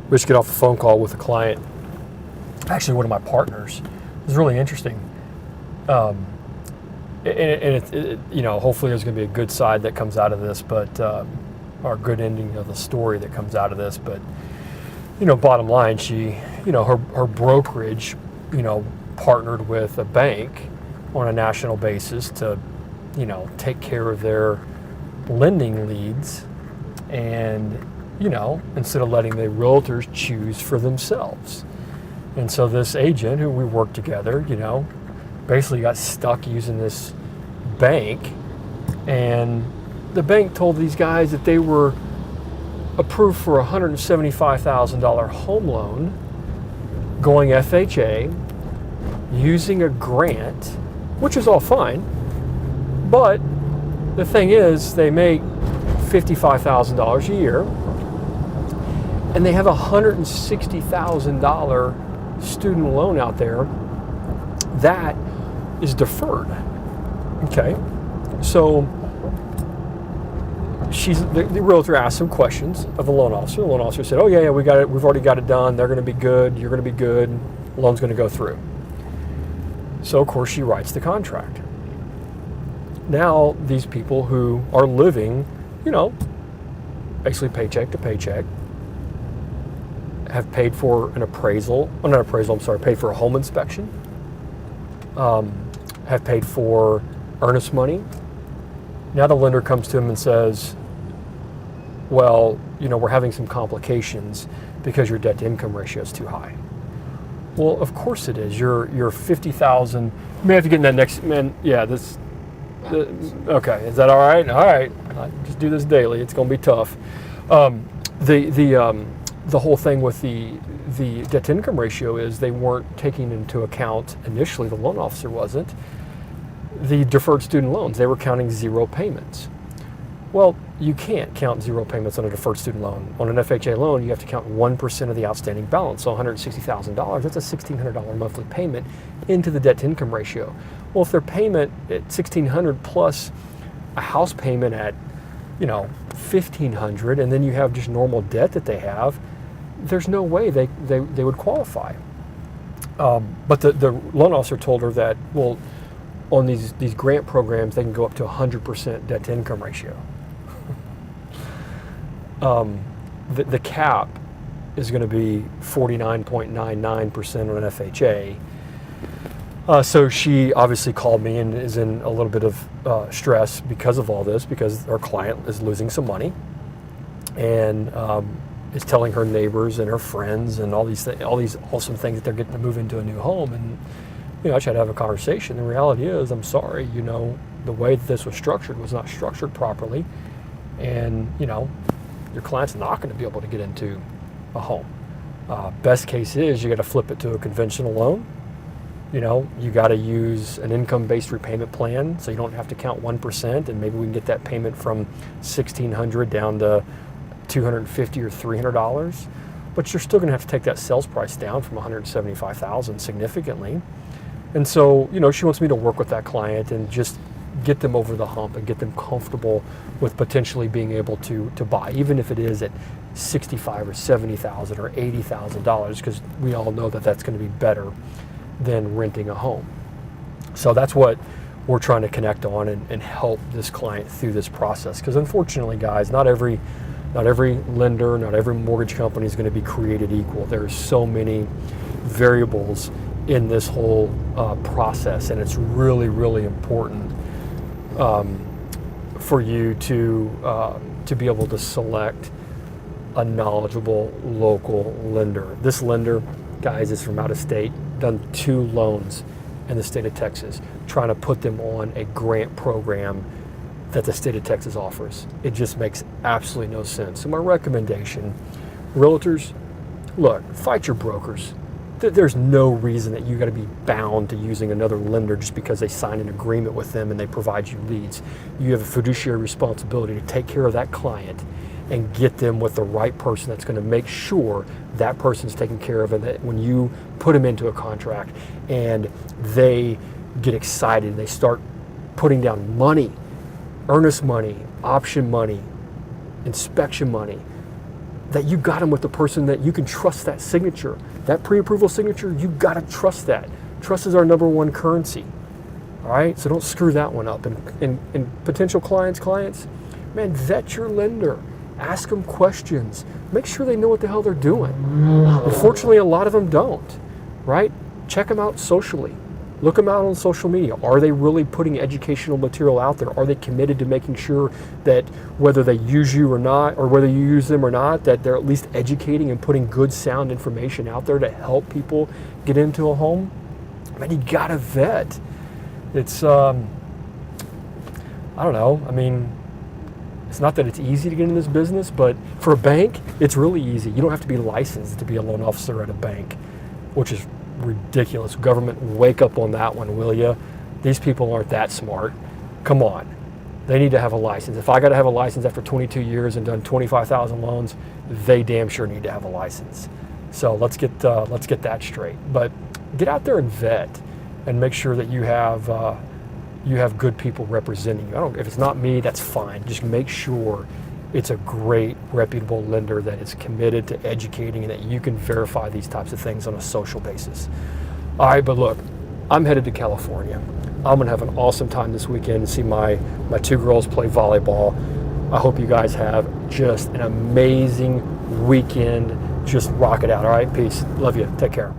We just get off a phone call with a client, actually one of my partners. It was really interesting. Hopefully there's going to be a good side that comes out of this, but or a good ending of the story that comes out of this. But bottom line, she, her brokerage, partnered with a bank on a national basis to, take care of their lending leads, and instead of letting the realtors choose for themselves. And so this agent who we worked together, basically got stuck using this bank, and the bank told these guys that they were approved for a $175,000 home loan going FHA using a grant, which is all fine, but the thing is they make $55,000 a year and they have a $160,000 student loan out there that is deferred. Okay, so the realtor asked some questions of the loan officer. The loan officer said, "Oh yeah, we got it. We've already got it done. They're going to be good. You're going to be good. The loan's going to go through." So of course she writes the contract. Now these people who are living, basically paycheck to paycheck, have paid for an appraisal. Oh, not appraisal. I'm sorry. Paid for a home inspection. Have paid for earnest money. Now the lender comes to him and says, well, we're having some complications because your debt to income ratio is too high. Well, of course it is. You're 50,000. You may have to get in that next, man. Yeah, okay. Is that all right? All right. I just do this daily. It's going to be tough. The whole thing with the debt to income ratio is they weren't taking into account initially, the loan officer wasn't, the deferred student loans. They were counting zero payments. Well, you can't count zero payments on a deferred student loan. On an FHA loan, you have to count 1% of the outstanding balance. So $160,000, that's a $1,600 monthly payment into the debt to income ratio. Well, if their payment at $1,600 plus a house payment at, $1,500, and then you have just normal debt that they have, there's no way they would qualify. But the loan officer told her that, well, on these grant programs, they can go up to 100% debt to income ratio. The cap is going to be 49.99% on an FHA. So she obviously called me and is in a little bit of stress because of all this, because her client is losing some money, and is telling her neighbors and her friends and all these awesome things that they're getting to move into a new home. And I tried to have a conversation. The reality is, I'm sorry, the way that this was structured was not structured properly, and your client's not going to be able to get into a home. Best case is you got to flip it to a conventional loan. You got to use an income-based repayment plan, so you don't have to count 1%, and maybe we can get that payment from $1,600 down to $250 or $300. But you're still going to have to take that sales price down from $175,000 significantly. And so, she wants me to work with that client and just get them over the hump and get them comfortable with potentially being able to buy, even if it is at $65,000 or $70,000 or $80,000, because we all know that that's going to be better than renting a home. So that's what we're trying to connect on and help this client through this process. Because unfortunately, guys, not every lender, not every mortgage company is going to be created equal. There's so many variables in this whole process, and it's really, really important for you to be able to select a knowledgeable local lender. This lender, guys, is from out of state, done 2 loans in the state of Texas, trying to put them on a grant program that the state of Texas offers. It just makes absolutely no sense. So my recommendation, realtors, look, fight your brokers. There's no reason that you got to be bound to using another lender just because they sign an agreement with them and they provide you leads. You have a fiduciary responsibility to take care of that client and get them with the right person that's going to make sure that person's taken care of, and that when you put them into a contract and they get excited and they start putting down money, earnest money, option money, inspection money, that you got them with the person that you can trust that signature. That pre-approval signature, you got to trust that. Trust is our number one currency. All right, so don't screw that one up. And potential clients, man, vet your lender. Ask them questions. Make sure they know what the hell they're doing. Unfortunately, a lot of them don't, right? Check them out socially. Look them out on social media. Are they really putting educational material out there? Are they committed to making sure that whether they use you or not, or whether you use them or not, that they're at least educating and putting good, sound information out there to help people get into a home? Man, you gotta vet. It's, I don't know. I mean, it's not that it's easy to get in this business, but for a bank, it's really easy. You don't have to be licensed to be a loan officer at a bank, which is ridiculous. Government, wake up on that one, will you? These people aren't that smart. Come on. They need to have a license. If I got to have a license after 22 years and done 25,000 loans, they damn sure need to have a license. So let's get that straight. But get out there and vet, and make sure that you have good people representing you. If it's not me, that's fine. Just make sure it's a great, reputable lender that is committed to educating and that you can verify these types of things on a social basis. All right, but look, I'm headed to California. I'm gonna have an awesome time this weekend and see my two girls play volleyball. I hope you guys have just an amazing weekend. Just rock it out. All right, peace. Love you. Take care.